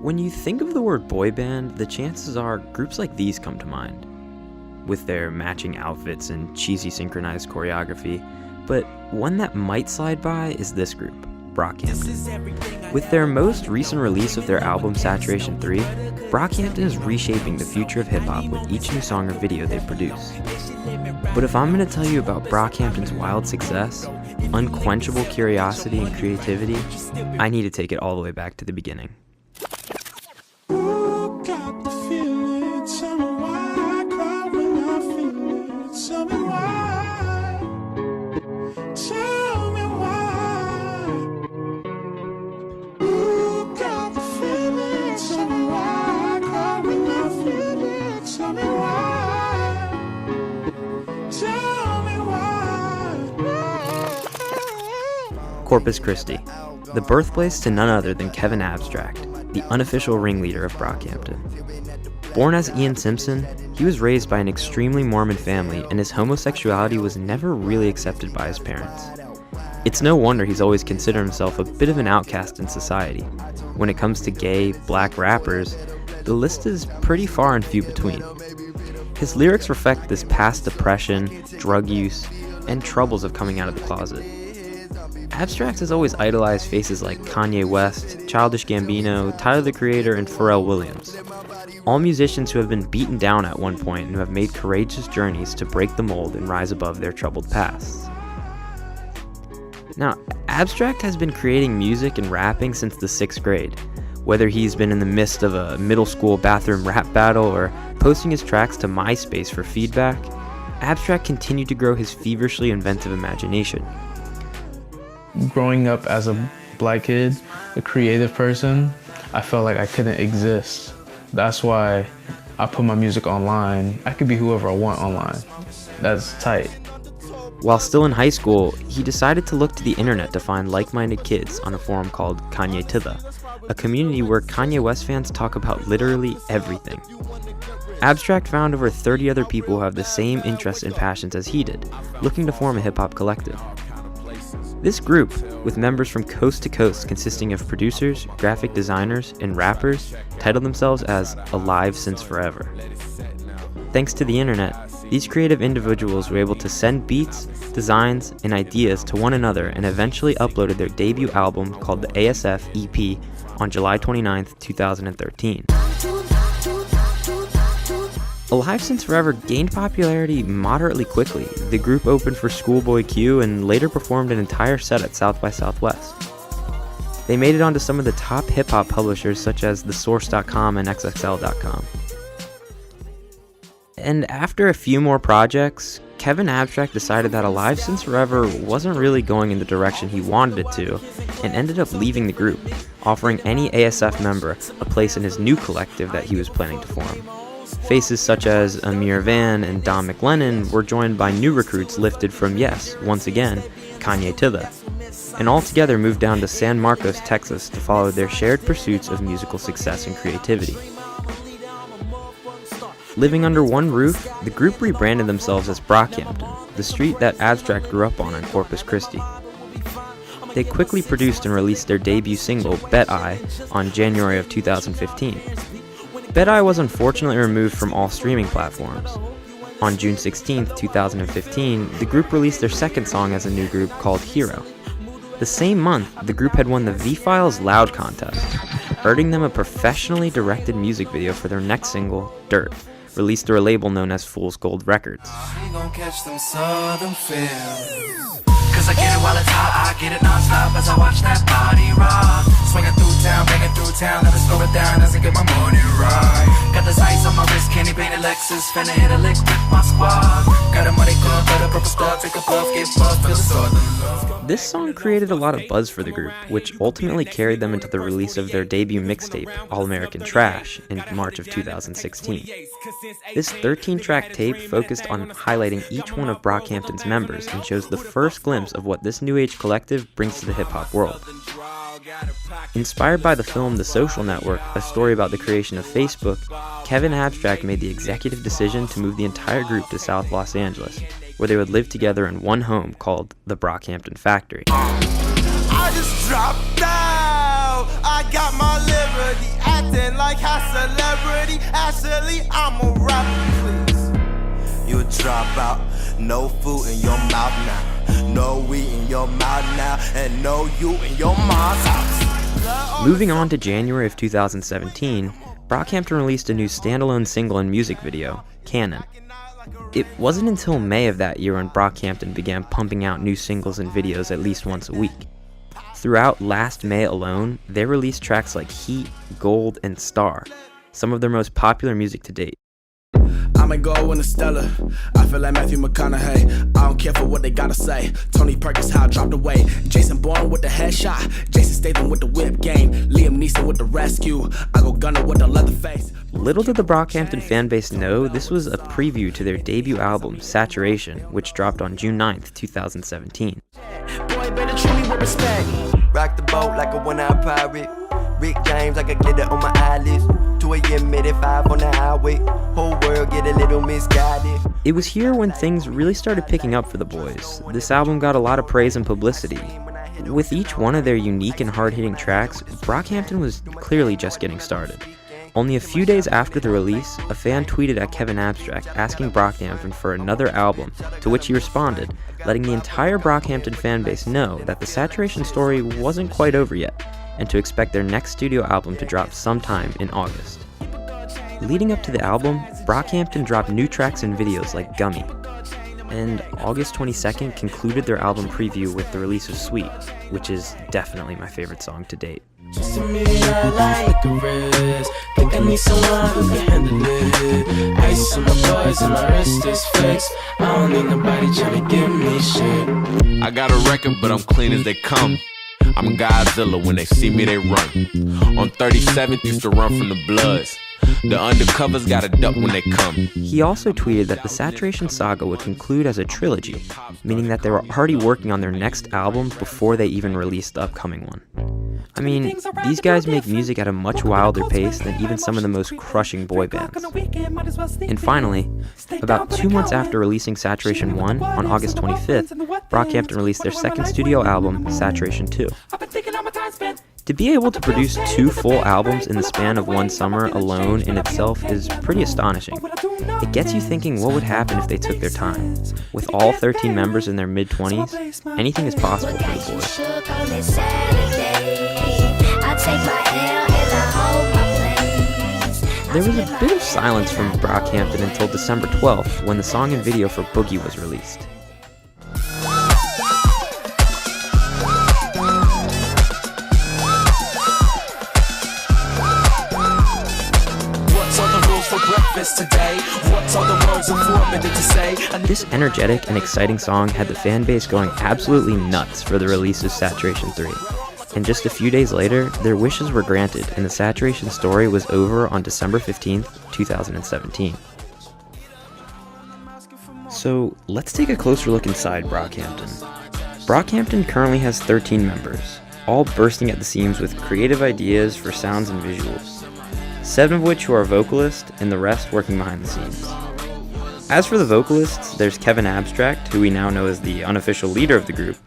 When you think of the word boy band, the chances are groups like these come to mind, with their matching outfits and cheesy synchronized choreography, but one that might slide by is this group, Brockhampton. With their most recent release of their album Saturation 3, Brockhampton is reshaping the future of hip-hop with each new song or video they produce. But if I'm going to tell you about Brockhampton's wild success, unquenchable curiosity and creativity, I need to take it all the way back to the beginning. Corpus Christi, the birthplace to none other than Kevin Abstract, the unofficial ringleader of Brockhampton. Born as Ian Simpson, he was raised by an extremely Mormon family, and his homosexuality was never really accepted by his parents. It's no wonder he's always considered himself a bit of an outcast in society. When it comes to gay, black rappers, the list is pretty far and few between. His lyrics reflect this past depression, drug use, and troubles of coming out of the closet. Abstract has always idolized faces like Kanye West, Childish Gambino, Tyler the Creator, and Pharrell Williams. All musicians who have been beaten down at one point and who have made courageous journeys to break the mold and rise above their troubled pasts. Now, Abstract has been creating music and rapping since the 6th grade. Whether he's been in the midst of a middle school bathroom rap battle or posting his tracks to MySpace for feedback, Abstract continued to grow his feverishly inventive imagination. Growing up as a black kid, a creative person, I felt like I couldn't exist. That's why I put my music online. I could be whoever I want online. That's tight. While still in high school, he decided to look to the internet to find like-minded kids on a forum called Kanye Titha, a community where Kanye West fans talk about literally everything. Abstract found over 30 other people who have the same interests and passions as he did, looking to form a hip-hop collective. This group, with members from coast to coast consisting of producers, graphic designers, and rappers, titled themselves as Alive Since Forever. Thanks to the internet, these creative individuals were able to send beats, designs, and ideas to one another and eventually uploaded their debut album called the ASF EP on July 29, 2013. Alive Since Forever gained popularity moderately quickly. The group opened for Schoolboy Q and later performed an entire set at South by Southwest. They made it onto some of the top hip-hop publishers such as TheSource.com and XXL.com. And after a few more projects, Kevin Abstract decided that Alive Since Forever wasn't really going in the direction he wanted it to, and ended up leaving the group, offering any ASF member a place in his new collective that he was planning to form. Faces such as Amir Van and Don McLennan were joined by new recruits lifted from, yes, once again, Kanye Titha, and all together moved down to San Marcos, Texas to follow their shared pursuits of musical success and creativity. Living under one roof, the group rebranded themselves as Brockhampton, the street that Abstract grew up on in Corpus Christi. They quickly produced and released their debut single, Bet I, on January of 2015. Bet I was unfortunately removed from all streaming platforms. On June 16, 2015, the group released their second song as a new group called Hero. The same month, the group had won the V-Files Loud contest, earning them a professionally directed music video for their next single, Dirt, released through a label known as Fool's Gold Records. Cause I get it while it's hot, I get it non-stop as I watch that body rock. Swinging through town, banging through town, never slow it down as I get my morning right. Got this ice on my wrist, candy painted Lexus, finna hit a lick with my squad. Got a money gun, got a purple star, take a puff, get buff, feel the sword. This song created a lot of buzz for the group, which ultimately carried them into the release of their debut mixtape, All American Trash, in March of 2016. This 13-track tape focused on highlighting each one of Brockhampton's members and shows the first glimpse of what this new age collective brings to the hip-hop world. Inspired by the film The Social Network, a story about the creation of Facebook, Kevin Abstract made the executive decision to move the entire group to South Los Angeles, where they would live together in one home called the Brockhampton Factory. I just dropped out. I got my liberty at Acting like a celebrity, actually I'm a rapper, please. You drop out, no food in your mouth now, no weed in your mouth now, and no you in your mom's house. Moving on to January of 2017, Brockhampton released a new standalone single and music video, Cannon. It wasn't until May of that year when Brockhampton began pumping out new singles and videos at least once a week. Throughout last May alone, they released tracks like Heat, Gold, and Star, some of their most popular music to date. I'm a gold in the Stella. I feel like Matthew McConaughey. I don't care for what they gotta say. Tony Perkins, how I dropped away. Jason Bourne with the headshot. Jason Statham with the whip game. Liam Neeson with the rescue. I go Gunner with the leather face. Little did the Brockhampton fanbase know this was a preview to their debut album, Saturation, which dropped on June 9th, 2017. Boy, better treat me with respect. Rock the boat like a one-eyed pirate. Rick James, I could get it on my eyelids. 2 a.m. at 5 on the highway. Whole world get a little misguided. It was here when things really started picking up for the boys. This album got a lot of praise and publicity. With each one of their unique and hard-hitting tracks, Brockhampton was clearly just getting started. Only a few days after the release, a fan tweeted at Kevin Abstract asking Brockhampton for another album, to which he responded, letting the entire Brockhampton fanbase know that the Saturation story wasn't quite over yet, and to expect their next studio album to drop sometime in August. Leading up to the album, Brockhampton dropped new tracks and videos like Gummy, and August 22nd concluded their album preview with the release of Sweet, which is definitely my favorite song to date. Just a minute, I like a rest. Think I need someone who can handle it. Ice on my boys and my wrist is fixed. I don't need nobody trying to give me shit. I got a record, but I'm clean as they come. I'm Godzilla, when they see me, they run. On 37th, used to run from the Bloods. The undercovers gotta duck when they come. He also tweeted that the Saturation saga would conclude as a trilogy, meaning that they were already working on their next album before they even released the upcoming one. I mean, these guys make music at a much wilder pace than even some of the most crushing boy bands. And finally, about 2 months after releasing Saturation 1, on August 25th, Brockhampton released their second studio album, Saturation 2. To be able to produce 2 full albums in the span of one summer alone in itself is pretty astonishing. It gets you thinking what would happen if they took their time. With all 13 members in their mid-20s, anything is possible for the boys. There was a bit of silence from Brockhampton until December 12th, when the song and video for Boogie was released. This energetic and exciting song had the fan base going absolutely nuts for the release of Saturation 3. And just a few days later, their wishes were granted and the Saturation story was over on December 15th, 2017. So let's take a closer look inside Brockhampton. Brockhampton currently has 13 members, all bursting at the seams with creative ideas for sounds and visuals. 7 of which who are vocalists, and the rest working behind the scenes. As for the vocalists, there's Kevin Abstract, who we now know as the unofficial leader of the group.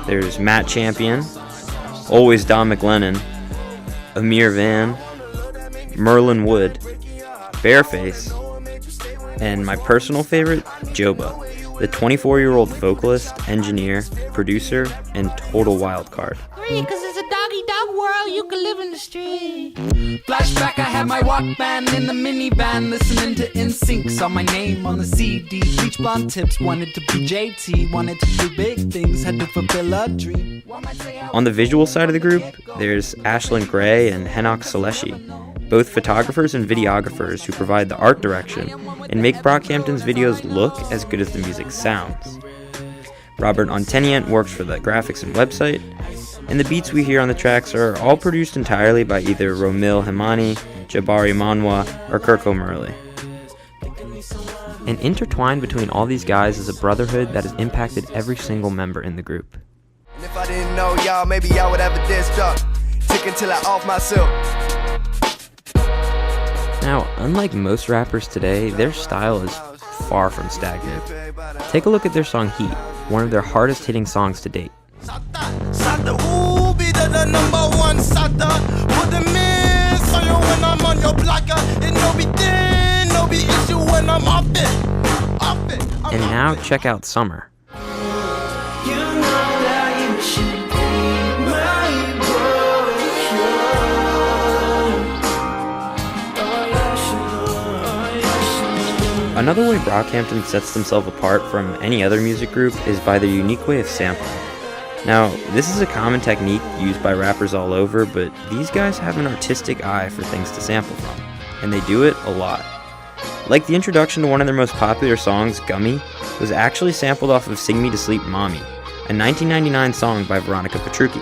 There's Matt Champion, always Don McLennan, Amir Van, Merlin Wood, Bareface, and my personal favorite, Joba, the 24-year-old vocalist, engineer, producer, and total wildcard. Because it's a doggy-dog world, you can live in the street. Flashback, I had my Walkman in the minivan, listening to NSYNC, saw my name on the CD. Bleach blonde tips, wanted to be JT, wanted to do big things, had to fulfill a dream. On the visual side of the group, there's Ashlyn Gray and Henok Saleshi, both photographers and videographers who provide the art direction and make Brockhampton's videos look as good as the music sounds. Robert Ontenient works for the graphics and website, and the beats we hear on the tracks are all produced entirely by either Romil Hemani, Jabari Manwa, or Kirk O'Murley. And intertwined between all these guys is a brotherhood that has impacted every single member in the group. And if I didn't know y'all, maybe y'all would have a disc drop. Tick until I off myself. Now, unlike most rappers today, their style is far from stagnant. Take a look at their song Heat, one of their hardest hitting songs to date. Sata, ooh, be the number one Sata. Put the miss on your deal when I'm on your blocker. And no be then, no be issue when I'm off it. And now check out Summer. Another way Brockhampton sets themselves apart from any other music group is by their unique way of sampling. Now, this is a common technique used by rappers all over, but these guys have an artistic eye for things to sample from, and they do it a lot. Like the introduction to one of their most popular songs, Gummy, was actually sampled off of Sing Me to Sleep Mommy, a 1999 song by Veronica Petrucci.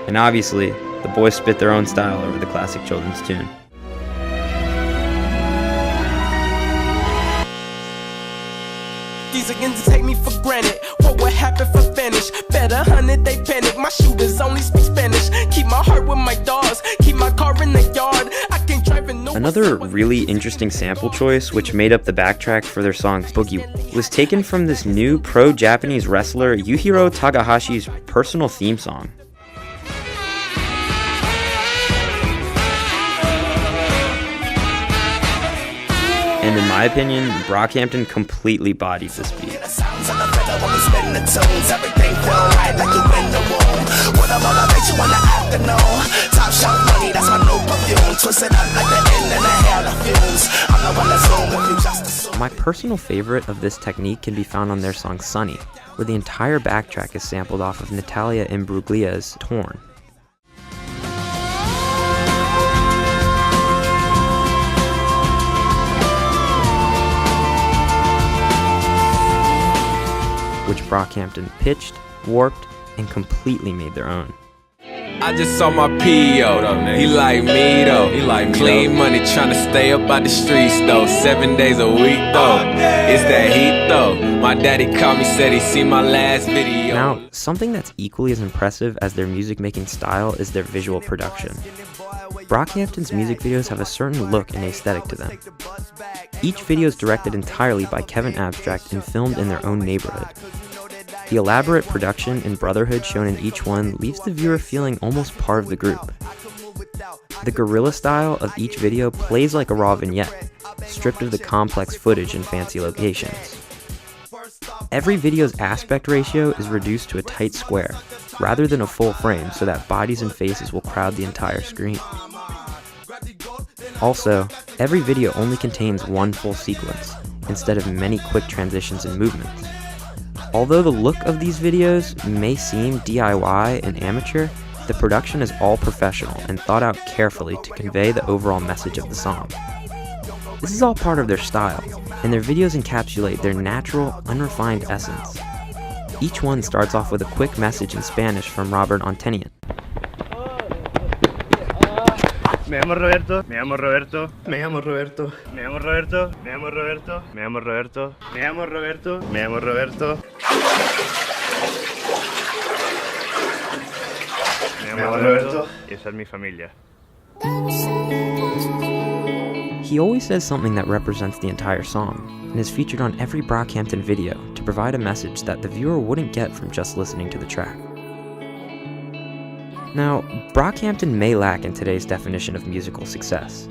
And obviously, the boys spit their own style over the classic children's tune. These against take me for granted. What would happen if I finish? Bet 100 they panic. My shooters only speak Spanish. Keep my heart with my dogs. Keep my car in the yard. I can't drive in no. Another really interesting sample choice, which made up the backtrack for their song Boogie, was taken from this new pro-Japanese wrestler Yujiro Takahashi's personal theme song. And in my opinion, Brockhampton completely bodies this beat. My personal favorite of this technique can be found on their song Sunny, where the entire backtrack is sampled off of Natalia Imbruglia's Torn. Which Brockhampton pitched, warped, and completely made their own. I just saw my P.O. He like me though. He like clean money, tryna stay up by the streets though. 7 days a week though. It's that heat though. My daddy called me, said he seen my last video. Now, something that's equally as impressive as their music-making style is their visual production. Brockhampton's music videos have a certain look and aesthetic to them. Each video is directed entirely by Kevin Abstract and filmed in their own neighborhood. The elaborate production and brotherhood shown in each one leaves the viewer feeling almost part of the group. The guerrilla style of each video plays like a raw vignette, stripped of the complex footage and fancy locations. Every video's aspect ratio is reduced to a tight square, rather than a full frame, so that bodies and faces will crowd the entire screen. Also, every video only contains one full sequence, instead of many quick transitions and movements. Although the look of these videos may seem DIY and amateur, the production is all professional and thought out carefully to convey the overall message of the song. This is all part of their style, and their videos encapsulate their natural, unrefined essence. Each one starts off with a quick message in Spanish from Robert Ontenian. Me llamo Roberto, me llamo Roberto, me llamo Roberto, me llamo Roberto, me llamo Roberto, me llamo Roberto, me llamo Roberto, me llamo Roberto, me llamo Roberto, y esa es mi familia. He always says something that represents the entire song, and is featured on every Brockhampton video to provide a message that the viewer wouldn't get from just listening to the track. Now, Brockhampton may lack in today's definition of musical success.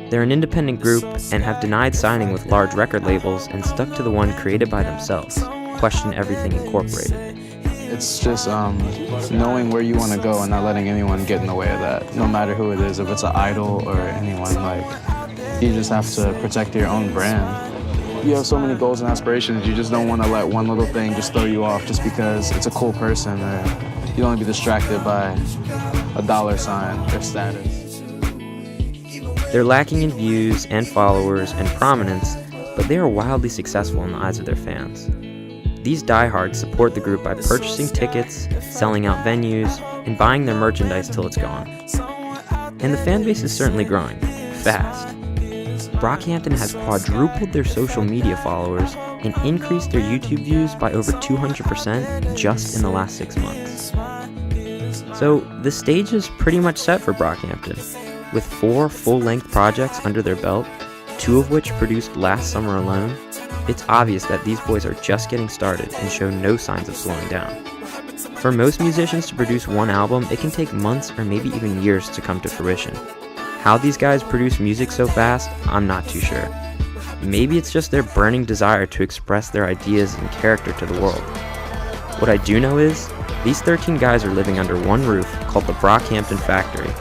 They're an independent group and have denied signing with large record labels and stuck to the one created by themselves, Question Everything Incorporated. It's just knowing where you want to go and not letting anyone get in the way of that, no matter who it is, if it's an idol or anyone. Like, you just have to protect your own brand. You have so many goals and aspirations, you just don't want to let one little thing just throw you off just because it's a cool person, or you don't want to be distracted by a dollar sign or status. They're lacking in views and followers and prominence, but they are wildly successful in the eyes of their fans. These diehards support the group by purchasing tickets, selling out venues, and buying their merchandise till it's gone. And the fan base is certainly growing, fast. Brockhampton has quadrupled their social media followers and increased their YouTube views by over 200% just in the last 6 months. So the stage is pretty much set for Brockhampton, with 4 full-length projects under their belt, 2 of which produced last summer alone. It's obvious that these boys are just getting started and show no signs of slowing down. For most musicians to produce one album, it can take months or maybe even years to come to fruition. How these guys produce music so fast, I'm not too sure. Maybe it's just their burning desire to express their ideas and character to the world. What I do know is, these 13 guys are living under one roof called the Brockhampton Factory,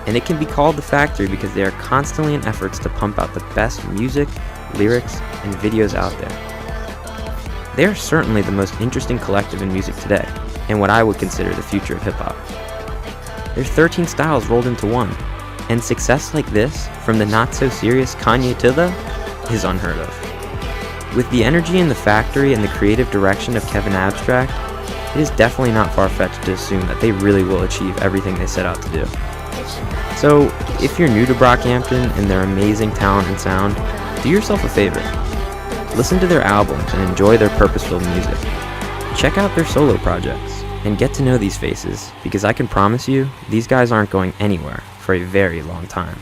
and it can be called the Factory because they are constantly in efforts to pump out the best music, lyrics, and videos out there. They are certainly the most interesting collective in music today, and what I would consider the future of hip-hop. There's 13 styles rolled into one, and success like this, from the not-so-serious Kanye to the, is unheard of. With the energy in the Factory and the creative direction of Kevin Abstract, it is definitely not far-fetched to assume that they really will achieve everything they set out to do. So, if you're new to Brockhampton and their amazing talent and sound, do yourself a favor. Listen to their albums and enjoy their purpose-filled music. Check out their solo projects, and get to know these faces, because I can promise you, these guys aren't going anywhere for a very long time.